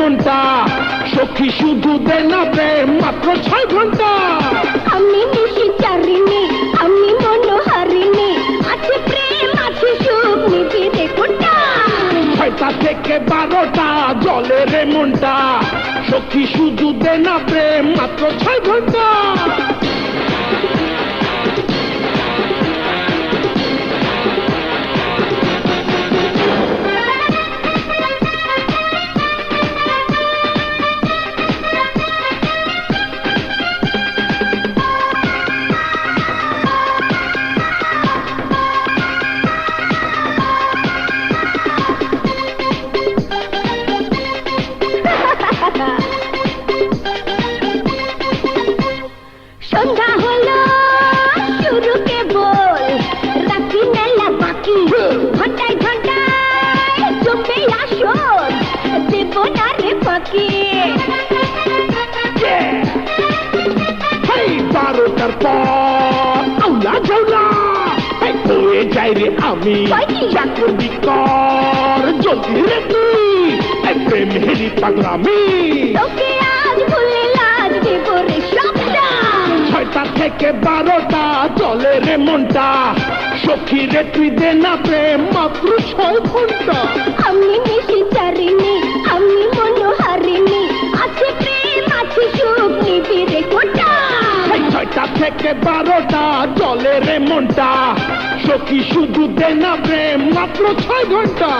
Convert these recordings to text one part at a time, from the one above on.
মনটা সখী শুধু দে না প্রেম মাত্র 6 ঘন্টা আমি নিশি চারিনি আমি মনোহারিণী আছে প্রেম আছে সুখ নিবিড়ে কোটা 6টা থেকে 12টা জলে রে মনটা সখী শুধু দে না প্রেম মাত্র 6 ঘন্টা সন্ধ্যা হলো শুরু কেবল রাখি মেলা বাকি ঘন্টায় ঘন্টায় চলবে আসর দেব না রে ফাঁকি 12টার পর আউলা ঝাউলা হয়ে যাই রে আমি চাকর বিকর জলদি রে তুই প্রেম হেরি পাগলামি তোকে আজ ভুলে লাজ দেব রে সবটা 6টা থেকে 12টা চলে রে মনটা সখী রে তুই দে না প্রেম মাত্র 6 ঘন্টা আমি নিশি চারিনি আমি মনোহারিণী আছে প্রেম আছে সুখ নিবিড়ে কোটা 6টা থেকে 12টা চলে রে মনটা সখী শুধু দে না প্রেম মাত্র 6 ঘন্টা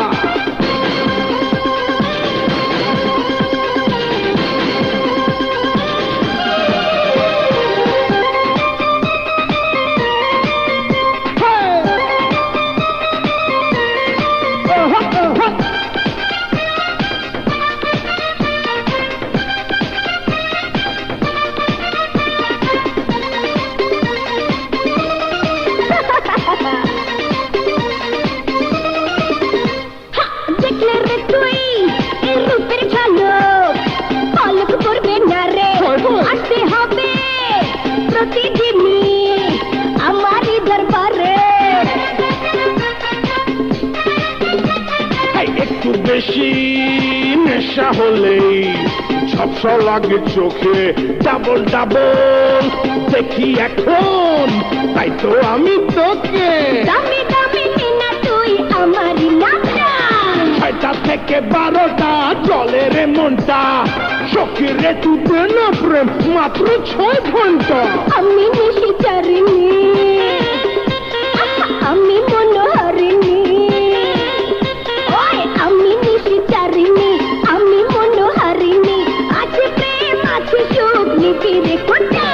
দেখলে রে তুই এই রূপের ঝলক পলক পড়বে না রে আসতে হবে প্রতিদিনই আমারই দরবারে একটু বেশি নেশা হলেই ঝপসা লাগে চোখে ডাবল ডাবল দেখি এখন তাই তো আমি তোকে দামি দামি না তুই আমারই নামটা 6টা থেকে 12টা চলে রে মনটা সখী রে তুই দে না প্রেম মাত্র 6 ঘন্টা আমি নিশি চারিনি আমি মনোহারিণী ওই আমি নিশি চারিনি আমি মনোহারিণী আছে প্রেম আছে সুখ নিবিড়ে কোটা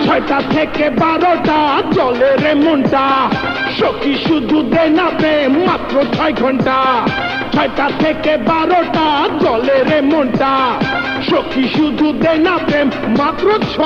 6টা থেকে 12টা চলে রে মনটা সখী শুধু দে না প্রেম মাত্র 6 ঘন্টা 6টা থেকে 12টা চলে রে মনটা সখী শুধু দে না প্রেম মাত্র 6